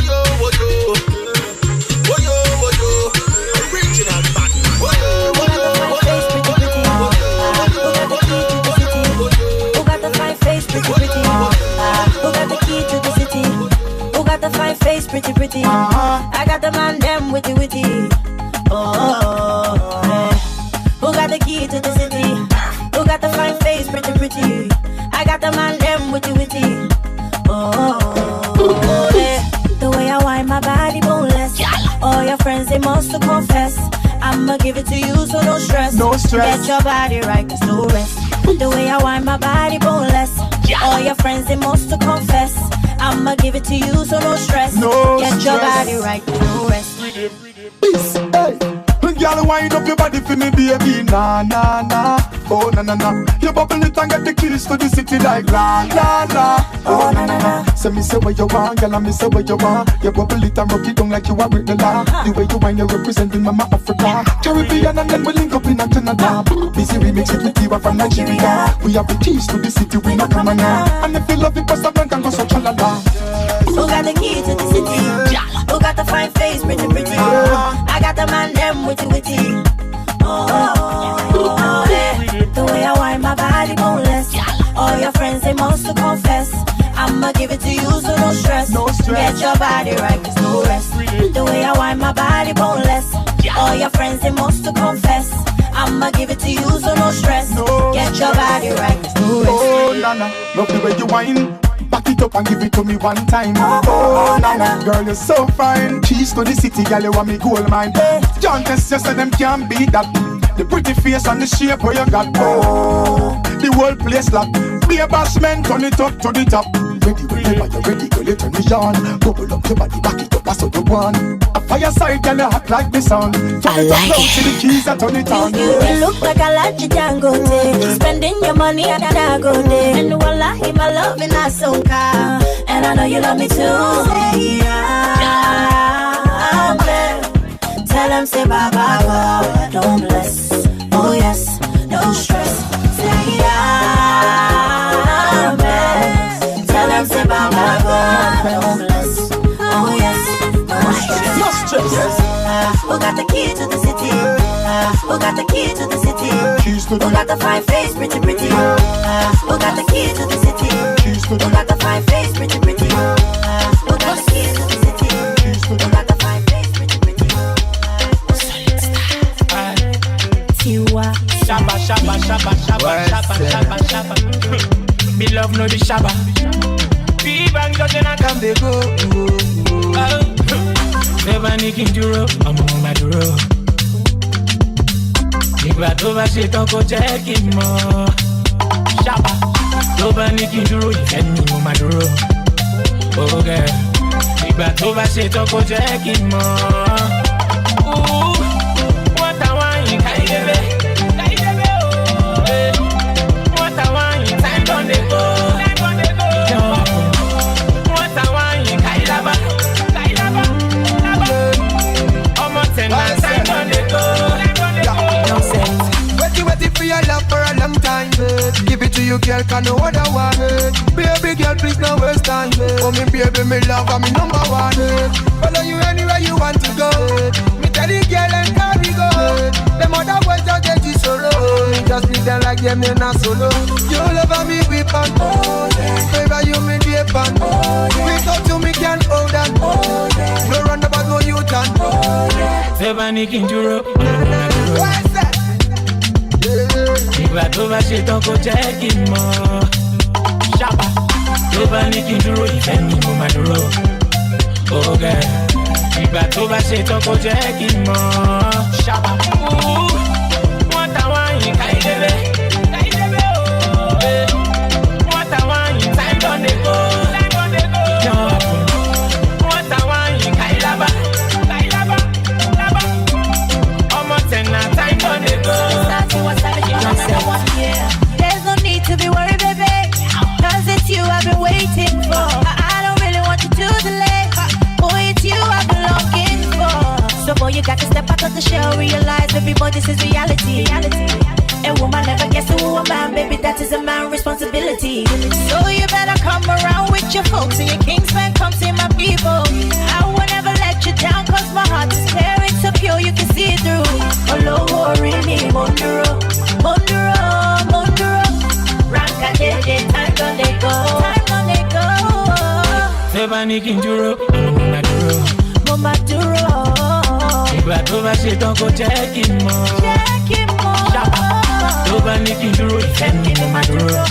fine face, pretty, pretty. I got the man, them witty, witty. Oh, yeah. Who got the key to the city? Who got the fine face, pretty, pretty? I got the man, them witty, witty. Oh, yeah. The way I wind my body boneless. All your friends, they must confess. I'ma give it to you, so no stress. No stress. Get your body right, there's no rest. The way I wind my body boneless. All your friends, they must confess. I'ma give it to you, so no stress. No Get stress. your body right, there's no rest. Peace, hey. Girl, wind up your body for me, baby. Nah, nah, nah. Oh, nah, nah, nah. You bubble it and get the keys to the city like la, la, la. Oh, nah, nah, nah. Say me say what you want, girl, and me say what you want. You bubble it and rock it down like you are with the law. The way you wind, you representing Mama Africa. Caribbean and then we link up in Canada. Busy remix with Tiwa from Nigeria. We have the keys to the city, we not come now. And if you love it, pass the blank and go so chalala. Who got the key to the city? Who got the fine face, pretty, pretty? I got the man, them witty, witty. Oh, yeah. The way I wind my body boneless. All your friends, they must confess. I'ma give it to you, so no stress. No stress. Get your body right, there's no rest. The way I wind my body boneless. All your friends, they must confess. I'ma give it to you, so no stress. No Get your body right, there's no rest. Oh, nana, love the way you whine. Back it up and give it to me one time. Oh, nana, girl, you're so fine. Keys to the city, girl, you want me gold mine. John Test, you said them can't beat that. The pretty face and the shape where you got. Oh, the whole place locked. Be a boss man, turn it up to the top. Ready whenever you're ready, girl, you turn me on. Bubble up your body, back it up, that's what you want. A fireside, girl, you hot like the sun. I like it. To the keys and turn it on. You look like a lot of Dangote. Spending your money at a Dangote. And wallahi, my love in a sonka. And I know you love me too. Say amen. Tell them say bye bye God. Don't bless. Oh yes, no stress. Say amen. Tell them say bye bye God. Don't bless. Oh yes, no stress. No stress. Yes. Who got the key to the city? Who got the key to the city? Keys to the Who got the fine face, pretty, pretty? Who got the key to the city? Keys to Who the got the fine face, pretty, pretty? Who got the key to the city? Who got the fine face, pretty, pretty? Tiwa. Shabba, shabba, shabba, shabba, shabba, shabba, shabba. Me love no the shabba. Bang doesn't I come they go. Never nicking duro, I'm on my duro. Nígbà tó bá ṣe tán kó jẹ́ kí n mọ̀. Ṣábà tó bá ní kí n dúró ìfẹ́ ni mo máa dúró. Ògẹ̀ nígbà tó bá ṣe tán kó jẹ́ kí n mọ̀. Wọ́n táwọn àyìn ká ìdébé. Ká ìdébé ooo. Wọ́n táwọn àyìn time don dey go. Wọ́n táwọn àyìn ká ìlábà. Ká ìlábà. Ọmọ tẹ̀lá time don dey go. Waiting for your love for a long time, babe. Give it to you, girl, can no other one, babe. Baby girl, please no waste time, babe. Oh, me baby, me love, I'm me number one, babe. Follow you anywhere you want to go, babe. Me tell you, girl, and carry go, babe. Them other boys just get you solo. Me just treat them like them, they're not solo. You love me, we pan, oh, yeah. Baby, you me dear pan, oh, yeah. We talk to me, can't hold on, oh, yeah. No run about no you turn, oh, yeah. Never nicking duro. Nígbà tó bá ṣe tán kó jẹ́ kí n mọ̀. Ṣábà tó bá ní kí n dúró ìfẹ́ ni mo máa dúró. Ògẹ̀ nígbà tó bá ṣe tán kó jẹ́ kí n mọ̀. Ṣábà wọ́n táwọn àyìn ká ìdébé. Ká ìdébé ooo. Wọ́n táwọn àyìn time don dey go. Wọ́n táwọn àyìn ká ìlábà. Ká ìlábà. Ọmọ tẹ̀nà time don dey go. There's no need to be worried, baby. Cause it's you I've been waiting for. I don't really want you to delay. Boy, it's you I've been longing for. So boy, you got to step out of the shell. Realize, baby boy, this is reality. A woman never gets to a man, baby, that is a man's responsibility. So you better come around with your folks and your kingsmen, come see my people. I will never let you down, cause my heart is clear, it's so pure, you can see it through. Olo, really, Monduro, Monduro, Monduro. Ranka, time on they go, time on they go. bá ní kí n dúró, mo máa dúró. Mo máa dúró. Ìgbà tó bá ṣe tán kó jẹ́ kí n mọ̀. Tó bá ní kí n dúró, ìfẹ́ mi mo máa dúró.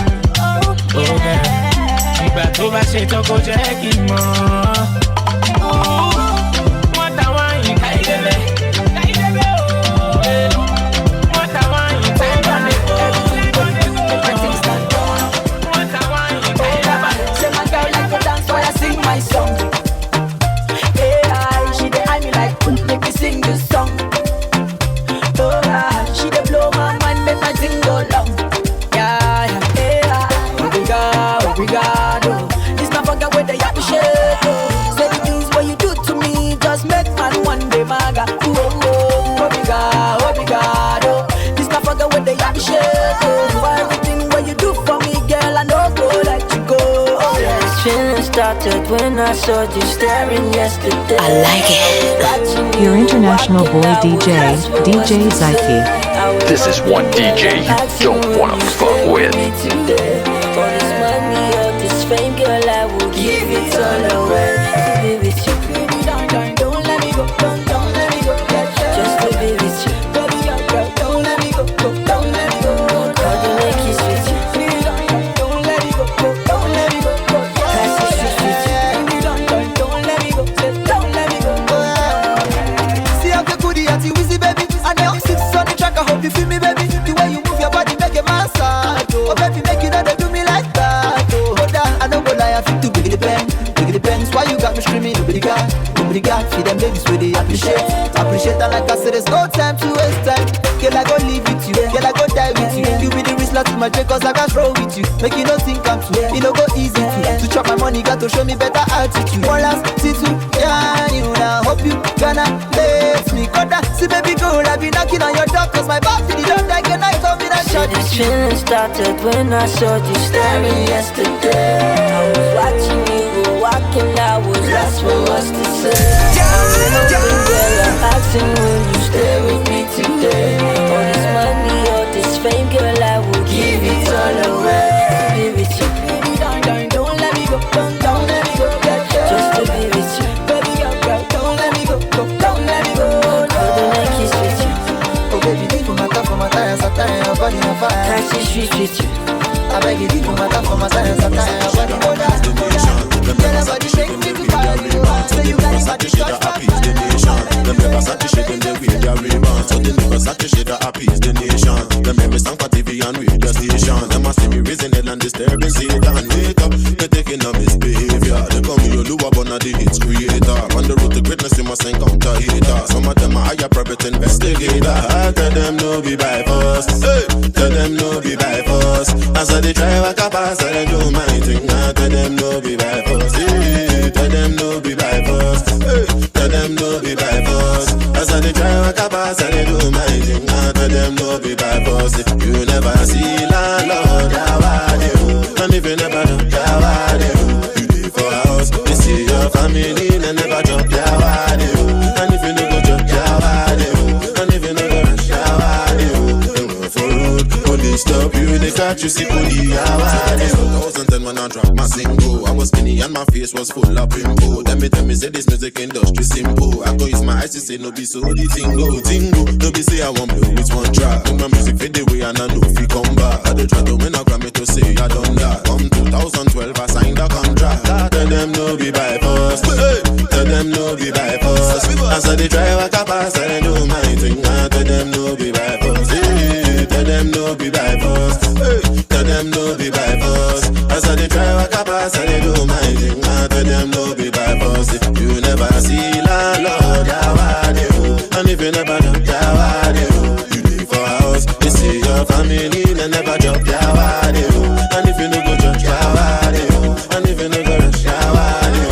Ìgbà tó bá ṣe tán kó jẹ́ kí n mọ̀. Wọ́n ta wáyé káyidẹ́lẹ́. Wọ́n ta wáyé káyidẹ́lẹ́. Say my girl like to dance while I sing my song. Yeah, she dey eye me like make me sing this song. Oh, she dey blow my mind, make my sing go long. Yeah, yeah. Obrigado. This not forget where they appreciate. Say the things what you do to me, just make man one day maga. Obrigado. This not forget where they appreciate. For everything what you do for me, girl, I know go let you go. This feeling started when I saw you staring yesterday. I like it. Your international boy DJ, DJ Zyke. This is one DJ you don't wanna fuck with. For this money or this fame, girl, I will give it all away. To be with you, don't let me go, don't let me go. just to be with you. Baby, girl, don't let me go, don't let me go. All the way kiss with you. Don't let me go, don't let me go. Pass the street with you. Don't let me go, don't let me go. See how the goodie at you, easy baby. And now 6 on the track, I hope you feel me, baby. The way you move your body, make a man sad. Oh, baby, make it not do me like that. Oh, I don't go lie, I feel too big the pen. Big the pens, why you got me screaming? Nobody got. Feed them babies where they appreciate. And like I said, there's no time to waste time. Girl, I go live with you. Girl, I go die with you. You be the risk to my check, cause I got roll with you. Make you no think I'm too. You know go easy to chop my money, got to show me better attitude. One last T2, yeah, you now. Hope you gonna let me go down. See baby girl, I be knocking on your door, cause my back to the door like a knife on me that shot. This feeling started when I saw you staring yesterday. I was watching you go walking, I was lost for what's to say. I'm asking will you stay with me today? All this money, all this fame, girl, I will give it all away. To be with you, Don't let me go, don't let me go. just to be with you. Baby, girl, don't let me go, don't let me go. All the way kiss with you. Oh baby, leave for my tire, satire, your body on fire. Pass the street with you. I beg you, leave for my tire, satire, your body on fire. Girl, your body make me to follow you. So you got it, but you touch my Them never satisfied in the way they rebound. So they never satisfied to appease the nation. Them make me stand for TV and radio station. Them a see me raising hell and disturbing Satan. Wake up, they taking a misbehavior. They call me Oluwa, one of the hits creator. On the road to greatness, you must encounter hater. Some of them are higher private investigator. I tell them no be by force. Hey, tell them no be by force. As I they try walk up, I say they do my thing. I tell them no be by force. Hey, tell them no be by force. Hey, tell them no be by force. As I they try walk up, I say they do my thing. I tell them no be by force. You never see landlord, how are you? And if you never know, how are you? You live for house, you see your family, they never drop, how are you? And if you no go drop, how are you? And if you no go rush, how are you? They go for road, police stop you, they catch you, see police, how are you? 2010 when I dropped my single, I was skinny and my face was full of pimple. Tell me, say this music industry simple. I go use my eyes to say no be so the tingo. No be say I want blow with one track. Do my music fade away and I know if you come back. I try to win a Grammy to say I done that. Come 2012 I signed a contract. Tell them no be by force. Tell them no be by force. As I they try walk up, I say do my thing. Tell them no be by force. Tell them no be by force. Tell them no be by force. As I they try walk up, I say do my thing. Tell them no be by force. You never see landlord, how are you? And if you never know, how are you? You live for house, you see your family, they never drop, how are you? And if you no go church, how are you? And if you no go rush, how are you?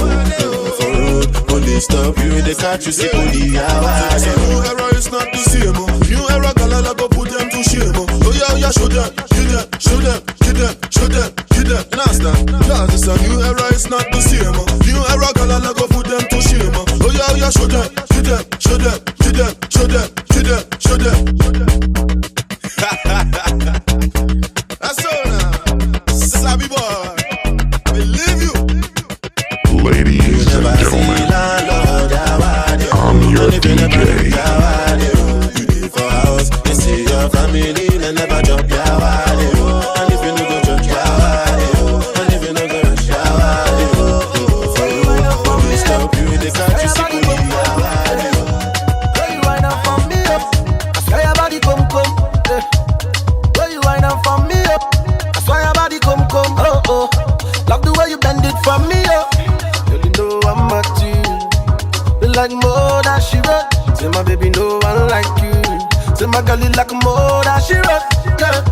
For road, police stop you, they catch you, see police, how are you? New era is not the same. New era, galala go put them to shame. Oh yeah, show them, kill them, show them, kill them, show them, kill them. You understand? Cause it's a new era, it's not the same. New era, galala go put them to shame. Oh yeah, show them, kill them, show them, kill them, show them, kill them, show them. That's all now. Sabi boy, I believe you. Ladies if you never do your wale, you live for house. They see your family, they never drop your wale. And if you no go drop your wale, and if you no go rush your wale, for you, when we stop you, they can't you see your wale. Where you wind up for me up? I swear your body come. Where you wind up for me up? I swear your body come. Oh. Love the way you bend it for me up. You know I'm at you. You like more than she wrote. Say my baby, no one like you. Say my girl, you like more than she wrote. Yeah.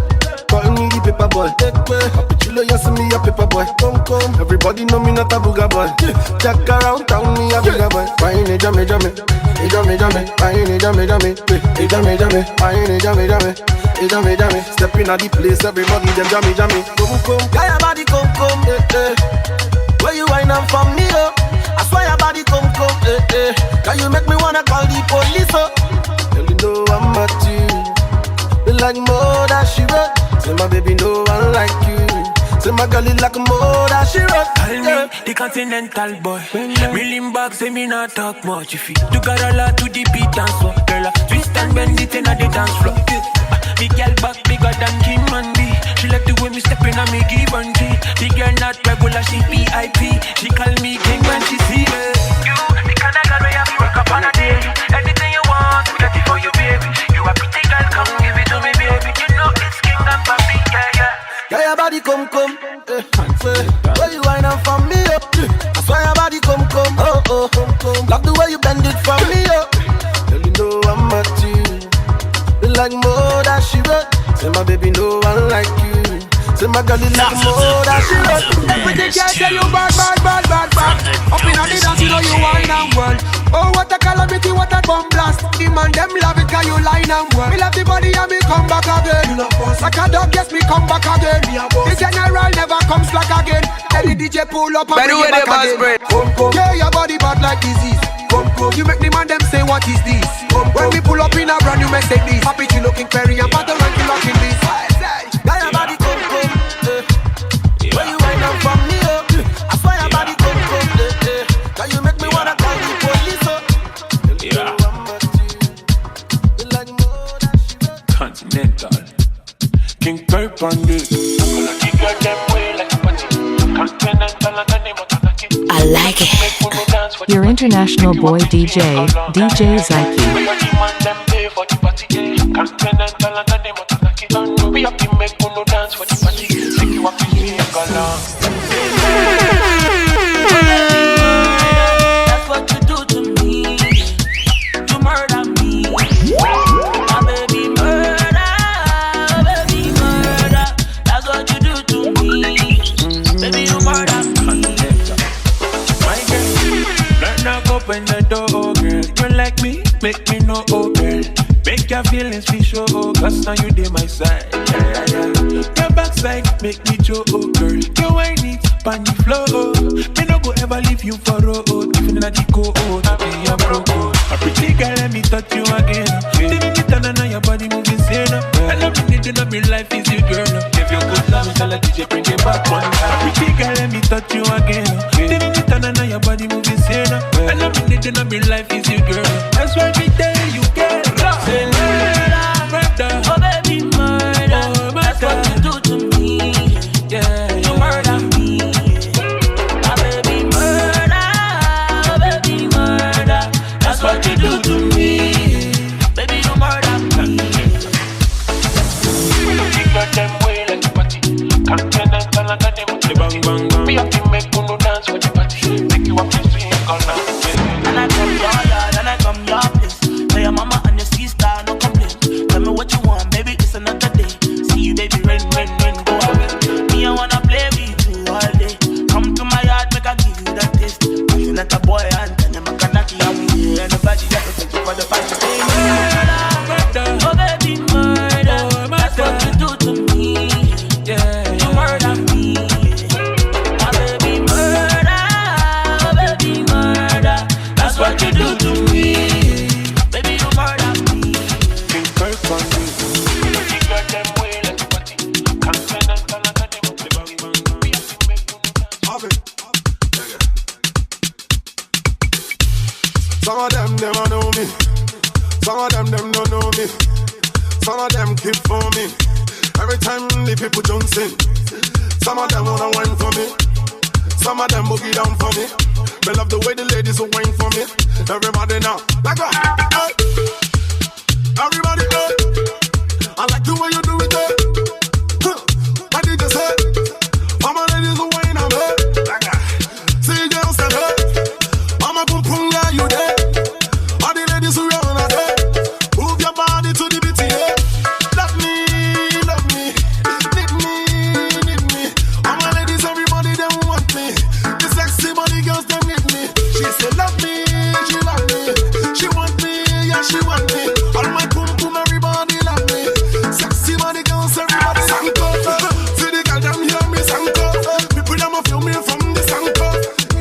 Call me the paper boy. Happy chilo, you see me a paper boy. Come. Everybody know me not a booger boy. Jack around town, me a bigger boy. Why you need jammy? Hey, jammy. Why you need jammy? Hey, jammy. Why you need jammy? Hey, jammy. Step in at the place, everybody them jammy. Come. Guy your body come. Where you wind up for me, oh? I swear your body come. Can you make me wanna call the police, oh? Girl, you know I'm at you. You like more than she wrote. Say my baby, no one like you. Say my girl, you like more than she wrote. Call me the continental boy. Milling back, say me not talk much. If you got a lot to the beat and so, girl, twist and bend it in the dance floor. Big girl back bigger than Kim and B. She like the way me step in and me give and G. The girl not regular, she VIP. She call me king when she see me. You, the kind of girl where you be work up on a day. Anything you want, we got it for you, baby. You a pretty girl, come give it to me, baby. You know it's king and papi, yeah. Yeah, your body come. Where you wind up from me up? I swear your body come. Oh. Love the way you bend it from me up. Girl, you know I'm at you. You like more than she wrote. Say my baby, no one like you. Say my girl, you like more than she wrote. Everything can't tell you bad. Up in the dance, you know you wine and world. Oh, what a calamity, what a bomb blast. The man, them love it, cause you line and world. Me love the body and me come back again. Like a dog, yes, me come back again. The general never comes back again. Tell the DJ pull up and bring it back again. Come. Yeah, your body bad like disease. Come. You make the man, them say, what is this? When we pull up in a brand new Mercedes, happy you looking very and battle and you looking this. Now your body come. Where you wind up from me up? I swear your body come. Can you make me wanna call the police up? Yeah. Continental King Perp on this. I like it. Your international boy DJ Zyke. We have to make no dance for the party. Take you up to me and go long. That's what you do to me. You murder me. My baby murder. That's what you do to me. Baby, you murder me. My girl, learn to open the door, girl. You like me, make me know, oh girl. Make your feelings feel sure, oh, cause now you dey my side. Yeah. Your backside make me show, oh girl. You whine it, pan the floor. Me no go ever leave you for road. Even in a deco, oh, I be a broco. A pretty girl, let me touch you again. Didn't it turn on your body moving sane. I love you, need to know me life is you, girl. Give you good love, tell a DJ bring it back one time. A pretty girl, let me touch you again. Didn't it turn on your body moving sane. I love you, need to know me life is you, girl. That's why me tell you, girl. Say murder, oh baby murder. Oh, that's what you do to me. Yeah, you murder me. My baby murder, oh baby murder. That's what you do to me. Baby, you murder me. You got them way like the party. Continental and them bang bang. We have to make no dance for the party. Make you up to sing all night. And I come your yard and I come your place. Tell your mama and your sister no complain. Tell me what you want, baby, it's another day. See you, baby, rain, go away. Me, I wanna play with you all day. Come to my yard, make I give you that taste. Nothing like a boy and then I'm a kanaki. And we here and nobody that will take you for the fight. Murder, oh baby, murder. That's what you do to me. Yeah, you murder me. My baby, murder, oh baby, murder. That's what you do to me. Baby, you murder me. King Perp on this. You got them way like the party. Continental and them bang bang. We have to make no dance. Some of them a know me. Some of them don't know me. Some of them keep for me. Every time the people jump in. Some of them wanna wine for me. Some of them boogie down for me. They love the way the ladies will wine for me. Everybody now, like that. Hey. Everybody, hey. I like the way you do it, hey. I did just say, all my ladies will wine on me. Like that. See girls that hey. I'm a boom boom guy, you there. All the ladies who run on hey. Move your body to the beat, yeah. Love me, need me. All my ladies, everybody, they want me. The sexy body girls, they need me. She say love me, she love me. She want me, yeah, she want me. All my boom boom, everybody love me. Sexy body girls, everybody sanko. See the girl, them hear me sanko. People, them a feel me from the sanko.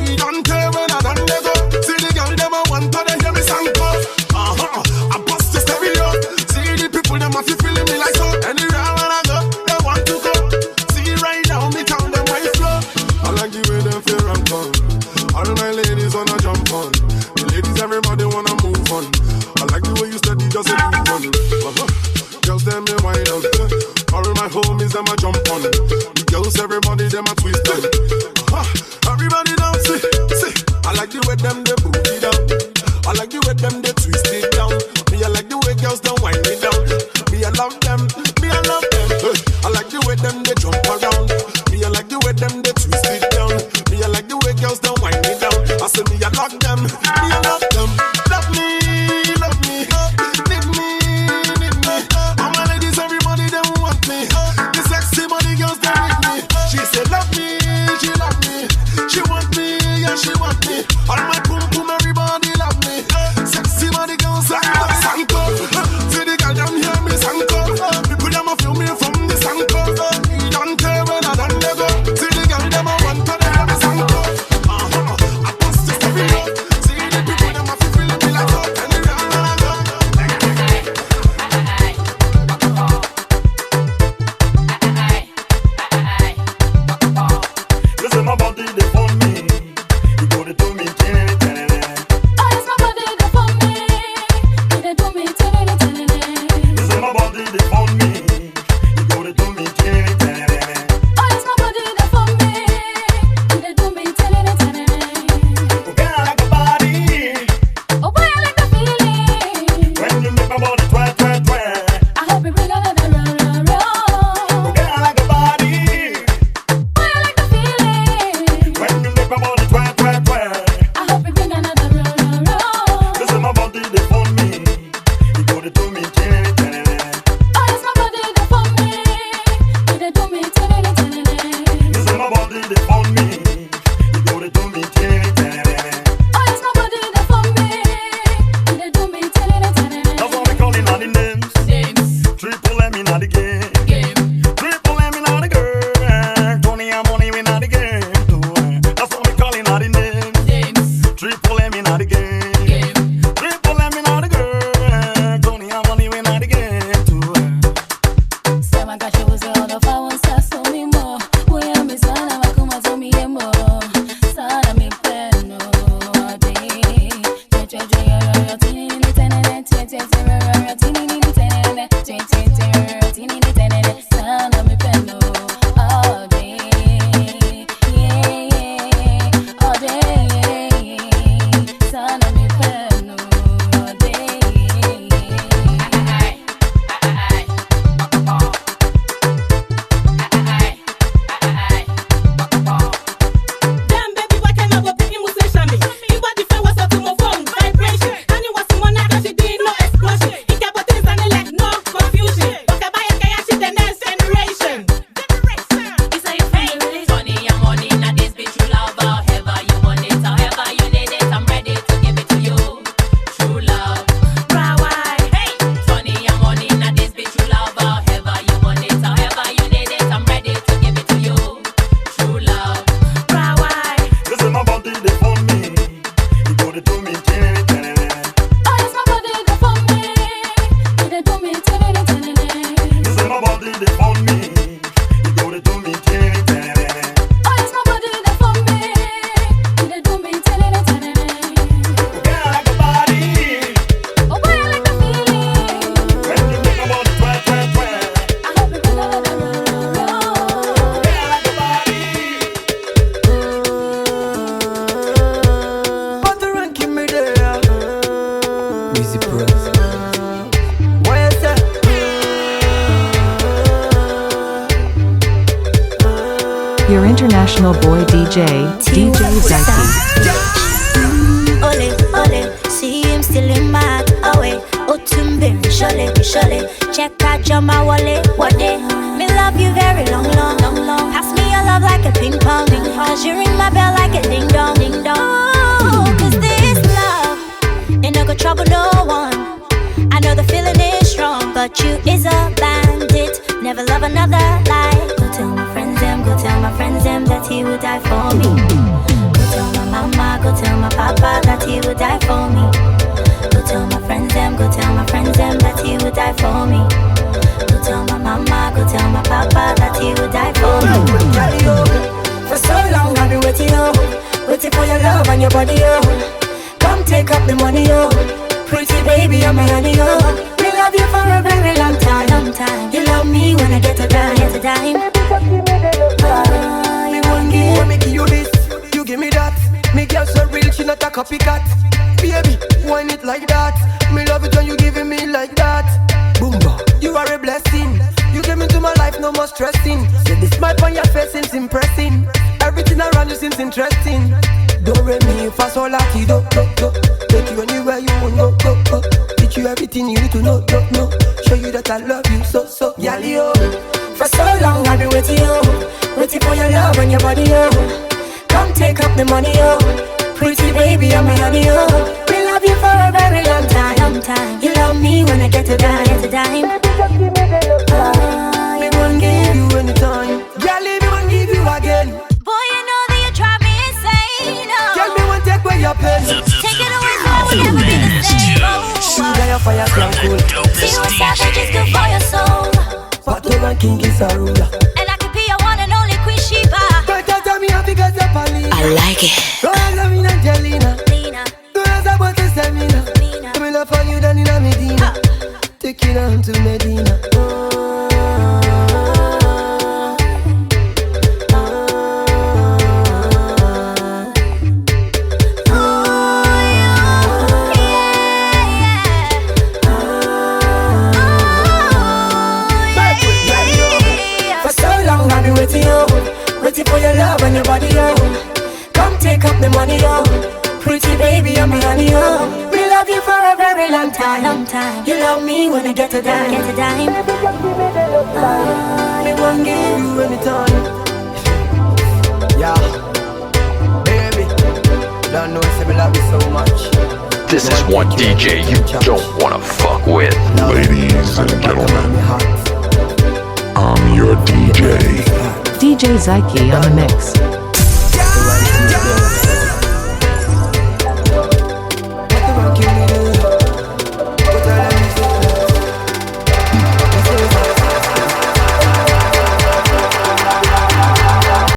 He don't care when I done they go. See the girl, them a want to they hear me sanko. I bust the stereo. See the people, them a feel feeling me like so. Anywhere when I go, they want to go. See right now, me count them way flow. I like the way them feel and come. All my ladies wanna jump on. The ladies, everybody wanna move on. I like the way you steady, just a move on. Girls, them me wide out. All my homies, them a jump on. The girls, everybody, them a twist on. Everybody down, see. I like the way them they move it down. I like the way them they twist it down. Me, I like the way girls don't wind it down. Me, I love them. I like the way them they jump around. Me, I like the way them they twist it down. Me, I like the way girls don't wind it down. I say me, I love them. Me, I love them. Love me, need me. All my ladies, everybody, they want me. The sexy body girls, they need me. She say love me, she love me. She want me, yeah, she want me. All my boom boom, everybody love me. Sexy body girls, everybody sanko. See the girl, them hear me sanko. People, them a feel me from the sanko. He don't care when I done they go. See the girl, them a want to they hear me sanko. I bust the stereo. See the people, them a feel feeling me like so. Anywhere when I go. Listen, my body, they for me. You go to do me, Oh, it's my body that for me. They do me, Listen, my body, they for me. You go to do me, Oh, it's my body that for me. They do me, Okay, I like a body. Oh, boy, I like the feeling. When you make my body twerk. I hope you bring another round. Okay, I like a body. Boy, I like the feeling. When you make my body twerk. I hope you bring another round. Listen, my body, they for me. You go to do me, Oh, it's my body that for me. They do me, Listen, my body, they for me. You go to do me, Oh, it's my body that for me. They do me, That's what we calling all the names. Triple M in the game. Triple M in the girl. Tony and Money in the game. That's what we calling all the names. Triple M in the game. Triple M in the girl. Tony and Money in the game too. Sema kashuze odofa wonsa so mimo. Uya misana wakuma so miemo. Sana mi peno ade. Tinini tenene. Sana mi peno ade. Ade. Sana mi peno ade. Damn baby, why can't I go pick him with me? You body fair, what's up to my phone? Vibration. And you was Easy Pro. What you say? Your international boy DJ, DJ Zyke. Ole, ole, see him still in my away. Otumbe, shole, shole. Check out your my wallet, what day? Me love you very long, long, long, long. Pass me your love like a ping pong, ping pong. Cause you ring my bell like a ding dong, ding dong. Oh, cause this love ain't no go trouble no one. I know the feeling is strong, but you is a bandit. Never love another like. Go tell my friends them, go tell my friends them that he would die for me. Go tell my mama, go tell my papa that he would die for me. Go tell my friends them, go tell my friends them that he would die for me. Go tell my mama, go tell my papa that he would die for me. For so long I've been waiting, waiting for your love and your body, come take up the money, pretty baby, I'm a honey, we love you for a very long time, long time. You love me when I get a dime, get a dime. You won't give. When me give you this, you give me that. Me girl so real, she not a copycat. Baby, wine it like that. Me love it when you giving me like that. Boomba, you are a blessing. You came into my life, no more stressing. See the smile on your face seems impressing. Everything around you seems interesting. Don't re me fa sol la ti do do do. Take you anywhere you want go go go. Teach you everything you need to know do know. Show you that I love you so so. Yali yo. For so long I've been waiting yo, waiting for your love and your body yo. Come take up the money yo, pretty baby I'm a honey yo. We love you for a very long time, long time. You love me when I get a dime, get a dime. Me won't give you anytime. Girl, me won't give you again. Boy, you know that you drive me insane. Girl, me won't take away your pain. Take it away, so I will never be the same. Sugar, your fire can cool. See what savage is good for your soul. Pato and king is a ruler. And I can be your one and only Queen Sheba. But tell me how because you're Palina. I like it. Rosa, me Angelina. Lina. Rosa, but it's Semina. Me love for you than in a Medina. Take you down to Medina. Waiting for your love and your body, yo. Come take up the money, yo. Pretty baby, I'm a honey, yo. We love you for a very long time, long time. You love me when I get a dime, get a dime. I won't give you anytime. Yeah, baby, don't know if I love you so much. This is one DJ you don't wanna fuck with. Ladies and gentlemen, I'm your DJ. DJ Zyke on the mix.